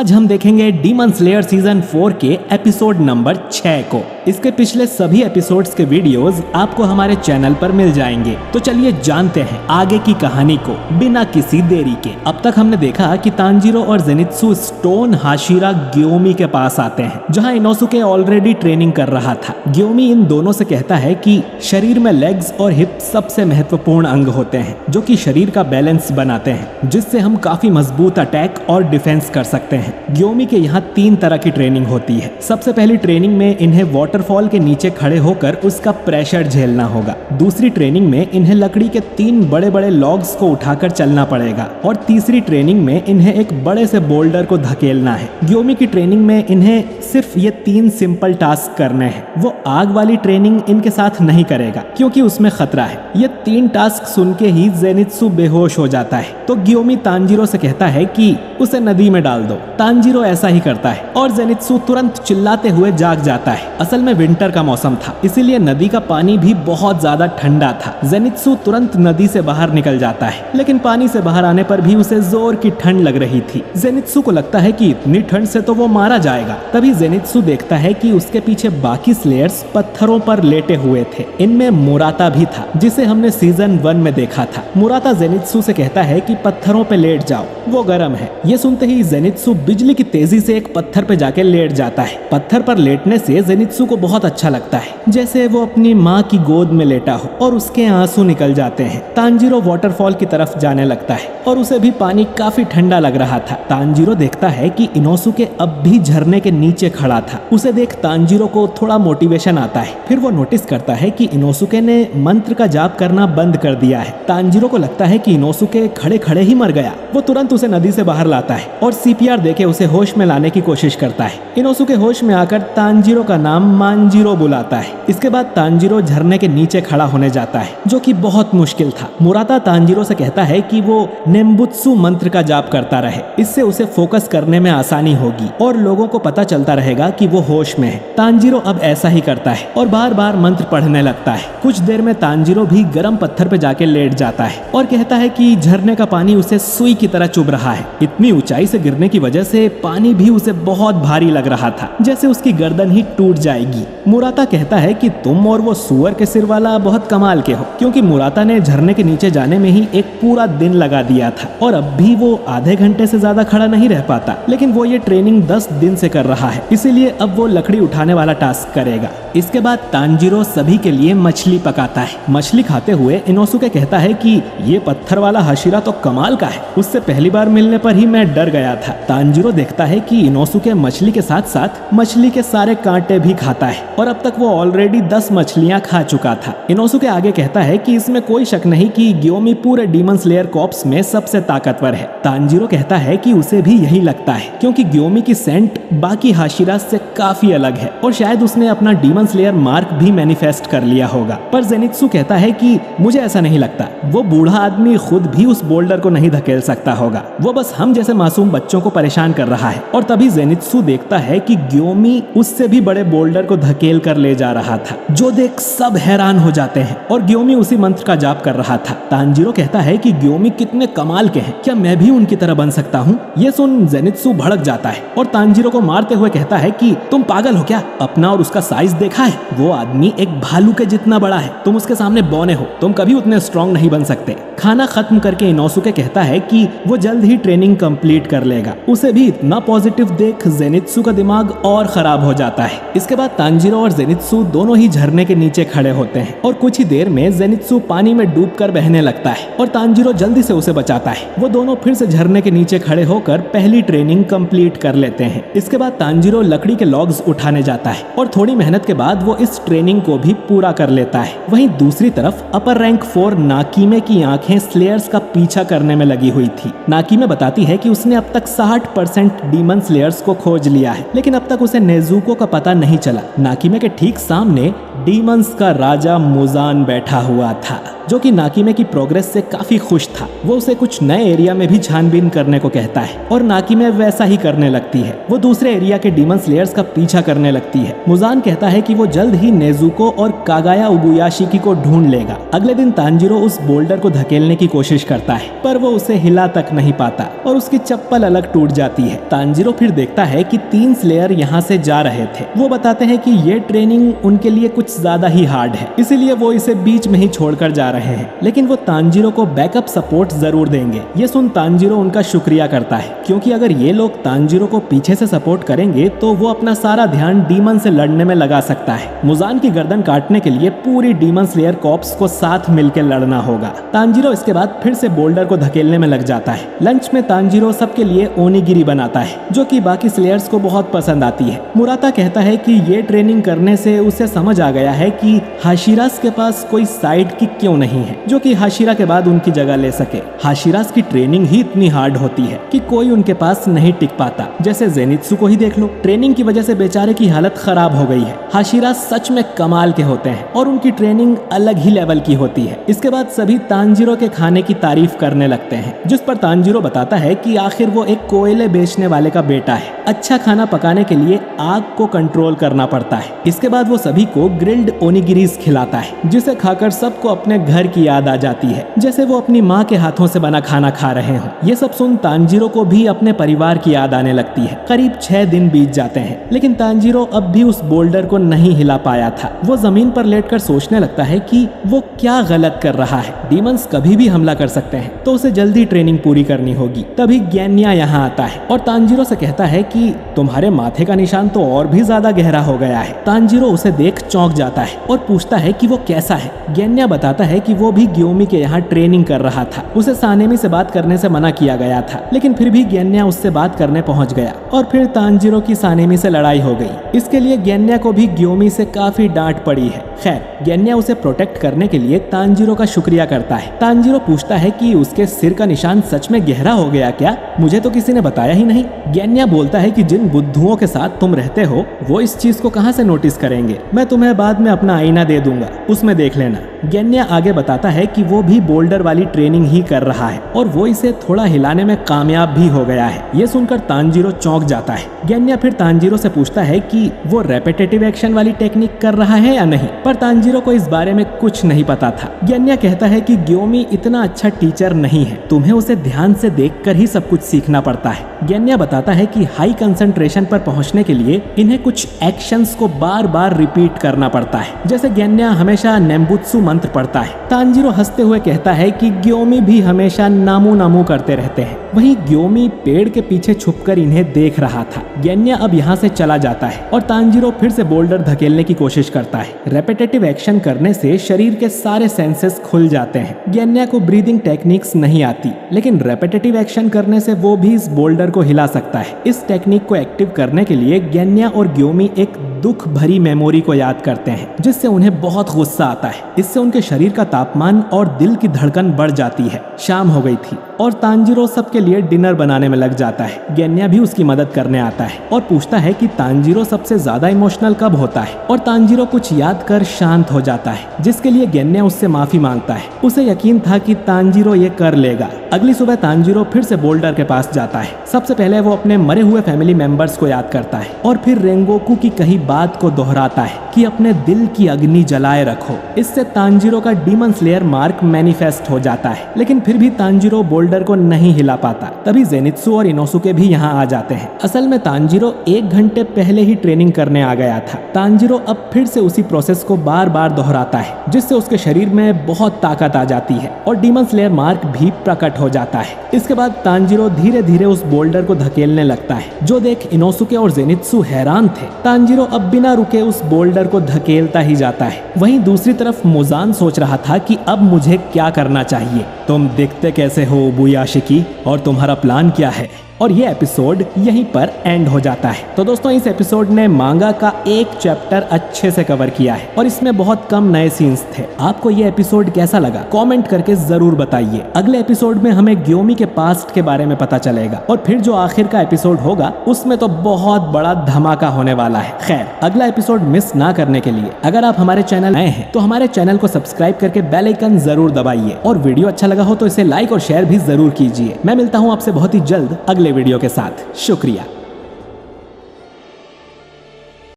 आज हम देखेंगे डीमन स्लेयर सीजन 4 के एपिसोड नंबर 6 को। इसके पिछले सभी एपिसोड्स के वीडियोस आपको हमारे चैनल पर मिल जाएंगे। तो चलिए जानते हैं आगे की कहानी को बिना किसी देरी के। अब तक हमने देखा कि तांजीरो और जेनित्सु स्टोन हाशिरा ग्योमी के पास आते हैं, जहां इनोसुके ऑलरेडी ट्रेनिंग कर रहा था। ग्योमी इन दोनों से कहता है कि शरीर में लेग्स और हिप सबसे महत्वपूर्ण अंग होते हैं, जो कि शरीर का बैलेंस बनाते हैं, जिससे हम काफी मजबूत अटैक और डिफेंस कर सकते हैं। ग्योमी के यहाँ 3 तरह की ट्रेनिंग होती है। सबसे पहली ट्रेनिंग में इन्हें वाटरफॉल के नीचे खड़े होकर उसका प्रेशर झेलना होगा। दूसरी ट्रेनिंग में इन्हें लकड़ी के 3 बड़े बड़े लॉग्स को उठाकर चलना पड़ेगा और तीसरी ट्रेनिंग में इन्हें एक बड़े से बोल्डर को धकेलना है। ग्योमी की ट्रेनिंग में इन्हें सिर्फ ये 3 सिंपल टास्क करने हैं। वो आग वाली ट्रेनिंग इनके साथ नहीं करेगा क्योंकि उसमें खतरा है। ये 3 टास्क सुन के ही जेनित्सु बेहोश हो जाता है। तो ग्योमी तांजीरो से कहता है कि उसे नदी में डाल दो। तांजीरो ऐसा ही करता है और जेनित्सु तुरंत चिल्लाते हुए जाग जाता है। असल में विंटर का मौसम था, इसीलिए नदी का पानी भी बहुत ज्यादा ठंडा था। जेनित्सु तुरंत नदी से बाहर निकल जाता है, लेकिन पानी से बाहर आने पर भी उसे जोर की ठंड लग रही थी। जेनित्सु को लगता है कि इतनी ठंड से तो वो मारा जाएगा। तभी जेनित्सु देखता है कि उसके पीछे बाकी स्लेयर्स पत्थरों पर लेटे हुए थे। इनमें मुराता भी था, जिसे हमने सीजन 1 में देखा था। मुराता जेनित्सु से कहता है कि पत्थरों पे लेट जाओ, वो गर्म है। ये सुनते ही जेनित्सु बिजली की तेजी से एक पत्थर पे जाके लेट जाता है। पत्थर पर लेटने से जेनित्सु को बहुत अच्छा लगता है, जैसे वो अपनी माँ की गोद में लेटा हो, और उसके आंसू निकल जाते हैं। तांजीरो वाटरफॉल की तरफ जाने लगता है और उसे भी पानी काफी ठंडा लग रहा था। तांजीरो देखता है कि इनोसुके अब भी झरने के नीचे खड़ा था। उसे देख तांजीरो को थोड़ा मोटिवेशन आता है। फिर वो नोटिस करता है कि इनोसुके ने मंत्र का जाप करना बंद कर दिया है। तांजीरो को लगता है कि इनोसुके खड़े खड़े ही मर गया। वो तुरंत उसे नदी से बाहर लाता है और सीपीआर देके उसे होश में लाने की कोशिश करता है। इनोसुके होश में आकर तांजीरो का नाम मांजीरो बुलाता है। इसके बाद तांजीरो झरने के नीचे खड़ा होने जाता है, जो कि बहुत मुश्किल था। मुराता तांजीरो से कहता है कि वो नेम्बुत्सु मंत्र का जाप करता रहे, इससे उसे फोकस करने में आसानी होगी और लोगों को पता चलता रहेगा कि वो होश में है। तांजीरो अब ऐसा ही करता है और बार बार मंत्र पढ़ने लगता है। कुछ देर में तांजीरो भी गर्म पत्थर पे जाके लेट जाता है और कहता है कि झरने का पानी उसे सुई की तरह चुभ रहा है। इतनी ऊंचाई से गिरने की वजह से पानी भी उसे बहुत भारी लग रहा था, जैसे उसकी गर्दन ही टूट जाएगी। मुराता कहता है कि तुम और वो सुअर के सिर वाला बहुत कमाल के हो, क्योंकि मुराता ने झरने के नीचे जाने में ही एक पूरा दिन लगा दिया था और अब भी वो आधे घंटे से ज्यादा खड़ा नहीं रह पाता। लेकिन वो ये ट्रेनिंग 10 दिन से कर रहा है, इसीलिए अब वो लकड़ी उठाने वाला टास्क करेगा। इसके बाद तांजीरो सभी के लिए मछली पकाता है। मछली खाते हुए इनोसुके कहता है कि ये पत्थर वाला हाशिरा तो कमाल का है, उससे पहली बार मिलने पर ही मैं डर गया था। तांजीरो देखता है कि इनोसुके मछली के साथ साथ मछली के सारे कांटे भी खाता है और अब तक वो ऑलरेडी 10 मछलियां खा चुका था। इनोसुके आगे कहता है कि इसमें कोई शक नहीं कि ग्योमी पूरे डीमन स्लेयर कॉर्प्स में सबसे ताकतवर है। तांजीरो कहता है कि उसे भी यही लगता है, क्योंकि ग्योमी की सेंट बाकी हाशिरा से काफी अलग है और शायद उसने अपना डीमन स्लेयर मार्क भी मैनिफेस्ट कर लिया होगा। पर जेनित्सु कहता है कि मुझे ऐसा नहीं लगता, वो बूढ़ा आदमी खुद भी उस बोल्डर को नहीं धकेल सकता होगा, वो बस हम जैसे मासूम बच्चों को परेशान कर रहा है। और तभी जेनित्सु देखता है कि ग्योमी उससे भी बड़े बोल्डर को धकेल कर ले जा रहा था, जो देख सब हैरान हो जाते हैं और ग्योमी उसी मंत्र का जाप कर रहा था। तांजीरो कहता है कि ग्योमी कितने कमाल के हैं, क्या मैं भी उनकी तरह बन सकता हूँ? ये सुन जेनित्सु भड़क जाता है और तांजीरो को मारते हुए कहता है कि तुम पागल हो क्या? अपना और उसका साइज देखा है? वो आदमी एक भालू के जितना बड़ा है, तुम उसके सामने बौने हो, तुम कभी उतने स्ट्रॉन्ग नहीं बन सकते। खाना खत्म करके इनोसुके कहता है कि वो जल्द ही ट्रेनिंग कंप्लीट कर लेगा। उसे भी इतना पॉजिटिव देख जेनित्सु का दिमाग और खराब हो जाता है। इसके बाद तांजीरो और जेनित्सु दोनों ही झरने के नीचे खड़े होते हैं और कुछ ही देर में जेनित्सु पानी में डूबकर बहने लगता है और तांजीरो जल्दी से उसे बचाता है। वो दोनों फिर से झरने के नीचे खड़े होकर पहली ट्रेनिंग कंप्लीट कर लेते हैं। इसके बाद तांजीरो लकड़ी के लॉग्स उठाने जाता है और थोड़ी मेहनत के बाद वो इस ट्रेनिंग को भी पूरा कर लेता है। वहीं दूसरी तरफ अपर रैंक 4 नाकीमे की आंखें स्लेयर्स का पीछा करने में लगी हुई थी। नाकीमे बताती है कि उसने अब तक 60% डीमन स्लेयर्स को खोज लिया है, लेकिन अब तक उसे नेजुको का पता नहीं चला। नाकीमे के ठीक सामने डीमंस का राजा मुजान बैठा हुआ था, जो कि नाकिमे की प्रोग्रेस से काफी खुश था। वो उसे कुछ नए एरिया में भी छानबीन करने को कहता है और नाकिमे वैसा ही करने लगती है। वो दूसरे एरिया के डीमन स्लेयर्स का पीछा करने लगती है। मुजान कहता है कि वो जल्द ही नेजुको और कागाया उबुयाशिकी को ढूंढ लेगा। अगले दिन तांजिरो उस बोल्डर को धकेलने की कोशिश करता है, पर वो उसे हिला तक नहीं पाता और उसकी चप्पल अलग टूट जाती है। तांजिरो फिर देखता है कि 3 स्लेयर यहाँ से जा रहे थे। वो बताते हैं कि ये ट्रेनिंग उनके लिए कुछ ज्यादा ही हार्ड है, इसीलिए वो इसे बीच में ही छोड़कर जा रहे हैं, लेकिन वो तांजिरो को बैकअप सपोर्ट जरूर देंगे। ये सुन तांजिरो उनका शुक्रिया करता है, क्योंकि अगर ये लोग तांजिरो को पीछे से सपोर्ट करेंगे तो वो अपना सारा ध्यान डीमन से लड़ने में लगा सकता है। मुजान की गर्दन काटने के लिए पूरी डीमन स्लेयर कॉर्प्स को साथ मिलकर लड़ना होगा। तांजिरो इसके बाद फिर से बोल्डर को धकेलने में लग जाता है। लंच में तांजिरो सबके लिए ओनिगिरी बनाता है, जो कि बाकी स्लेयर्स को बहुत पसंद आती है। मुराता कहता है कि ये ट्रेनिंग करने से उसे समझ आ गया है कि हाशिरास के पास कोई साइड किक क्यों नहीं है जो कि हाशिरा के बाद उनकी जगह ले सके। हाशिरास की ट्रेनिंग ही इतनी हार्ड होती है कि कोई उनके पास नहीं टिक पाता। जैसे जेनित्सु को ही देख लो, ट्रेनिंग की वजह से बेचारे की हालत खराब हो गई है। हाशिरास सच में कमाल के होते हैं और उनकी ट्रेनिंग अलग ही लेवल की होती है। इसके बाद सभी तांजिरो के खाने की तारीफ करने लगते हैं, जिस पर तांजिरो बताता है कि आखिर वो एक कोयले बेचने वाले का बेटा है। अच्छा खाना पकाने के लिए आग को कंट्रोल करना पड़ता है। इसके बाद वो सभी को ग्रिल्ड ओनिगिरीज खिलाता है, जिसे खाकर सबको अपने घर की याद आ जाती है, जैसे वो अपनी माँ के हाथों से बना खाना खा रहे हों। ये सब सुन तांजिरो को भी अपने परिवार की याद आने लगती है। करीब 6 दिन बीत जाते हैं, लेकिन तांजिरो अब भी उस बोल्डर को नहीं हिला पाया था। वो जमीन पर लेटकर सोचने लगता है कि वो क्या गलत कर रहा है। डीमंस कभी भी हमला कर सकते हैं, तो उसे जल्दी ट्रेनिंग पूरी करनी होगी। तभी ग्यान्या यहाँ आता है और तांजिरो से कहता है कि तुम्हारे माथे का निशान तो और भी ज्यादा गहरा हो गया है। तांजिरो उसे देख चौंक जाता है और पूछता है कि वो कैसा है। ग्यान्या बताता है कि वो भी ग्योमी के यहाँ ट्रेनिंग कर रहा था। उसे सानेमी से बात करने से मना किया गया था, लेकिन फिर भी ग्यान्या उससे बात करने पहुंच गया और फिर तांजिरो की सानेमी से लड़ाई हो गई। इसके लिए ग्यान्या को भी ग्योमी से काफी डांट पड़ी है। खैर, ग्यान्या उसे प्रोटेक्ट करने के लिए तांजिरो का शुक्रिया करता है। तांजिरो पूछता है कि उसके सिर का निशान सच में गहरा हो गया क्या? मुझे तो किसी ने बताया ही नहीं। ग्यान्या बोलता है कि जिन बुद्धुओं के साथ तुम रहते हो वो इस चीज को कहां से नोटिस करेंगे। मैं तुम्हें बाद में अपना आईना दे दूंगा, उसमें देख लेना। ग्यान्या आगे बताता है कि वो भी बोल्डर वाली ट्रेनिंग ही कर रहा है और वो इसे थोड़ा हिलाने में कामयाब भी हो गया है। ये सुनकर तांजिरो चौंक जाता है। ग्यान्या फिर तांजिरो से पूछता है कि वो रेपिटेटिव एक्शन वाली टेक्निक कर रहा है या नहीं, पर तांजिरो को इस बारे में कुछ नहीं पता था। ग्यान्या कहता है कि ग्योमी इतना अच्छा टीचर नहीं है, तुम्हें उसे ध्यान से देखकर ही सब कुछ सीखना पड़ता है। ग्यान्या बताता है कि हाई कंसंट्रेशन पर पहुंचने के लिए इन्हें कुछ एक्शंस को बार बार रिपीट करना पड़ता है। जैसे ग्यान्या हमेशा नेम्बुत्सु मंत्र पढ़ता है। तांजिरो हंसते हुए कहता है कि ग्योमी भी हमेशा नामू नामू करते रहते हैं। वहीं ग्योमी पेड़ के पीछे छुपकर इन्हें देख रहा था। ग्यान्या अब यहाँ से चला जाता है और तांजिरो फिर से बोल्डर धकेलने की कोशिश करता है। रेपिटेटिव एक्शन करने से शरीर के सारे सेंसेस खुल जाते हैं। ग्यान्या को ब्रीदिंग टेक्निक्स नहीं आती, लेकिन रेपिटेटिव एक्शन करने से वो भी इस बोल्डर को हिला सकता है। इस टेक्निक को एक्टिव करने के लिए ग्यान्या और ग्योमी एक दुख भरी मेमोरी को याद करते हैं, जिससे उन्हें बहुत गुस्सा आता है। इससे उनके शरीर का तापमान और दिल की धड़कन बढ़ जाती है। शाम हो गई थी और तांजिरो सबके लिए डिनर बनाने में लग जाता है। ग्यान्या भी उसकी मदद करने आता है और पूछता है कि तांजिरो सबसे ज्यादा इमोशनल कब होता है, और तांजिरो कुछ याद कर शांत हो जाता है, जिसके लिए ग्यान्या उससे माफी मांगता है। उसे यकीन था कि तांजिरो ये कर लेगा। अगली सुबह तांजिरो फिर से बोल्डर के पास जाता है। सबसे पहले वो अपने मरे हुए फैमिली मेंबर्स को याद करता है और फिर रेंगोकू की कही बात को दोहराता है कि अपने दिल की अग्नि जलाए रखो। इससे तांजिरो का डीमन स्लेयर मार्क मैनिफेस्ट हो जाता है, लेकिन फिर भी तांजिरो बोल्डर को नहीं हिला पाता। तभी जेनित्सु और इनोसुके भी यहाँ आ जाते हैं। असल में तांजिरो 1 घंटे पहले ही ट्रेनिंग करने आ गया था। तांजिरो अब फिर से उसी प्रोसेस को बार बार दोहराता है, जिससे उसके शरीर में बहुत ताकत आ जाती है और डीमन स्लेयर मार्क भी प्रकट हो जाता है। इसके बाद तांजिरो धीरे धीरे उस बोल्डर को धकेलने लगता है, जो देख इनोसुके और जेनित्सु हैरान थे। तांजिरो अब बिना रुके उस बोल्डर को धकेलता ही जाता है। वहीं दूसरी तरफ मुजान सोच रहा था कि अब मुझे क्या करना चाहिए। तुम दिखते कैसे हो उबुयाशिकी, और तुम्हारा प्लान क्या है? और ये एपिसोड यहीं पर एंड हो जाता है। तो दोस्तों इस एपिसोड ने मांगा का एक चैप्टर अच्छे से कवर किया है और इसमें बहुत कम नए सीन्स थे। आपको ये एपिसोड कैसा लगा कमेंट करके जरूर बताइए। अगले एपिसोड में हमें ग्योमी के पास्ट के बारे में पता चलेगा और फिर जो आखिर का एपिसोड होगा उसमें तो बहुत बड़ा धमाका होने वाला है। खैर अगला एपिसोड मिस ना करने के लिए अगर आप हमारे चैनल नए हैं तो हमारे चैनल को सब्सक्राइब करके बेल आइकन जरूर दबाइए और वीडियो अच्छा लगा हो तो इसे लाइक और शेयर भी जरूर कीजिए। मैं मिलता हूँ आपसे बहुत ही जल्द अगले वीडियो के साथ। शुक्रिया।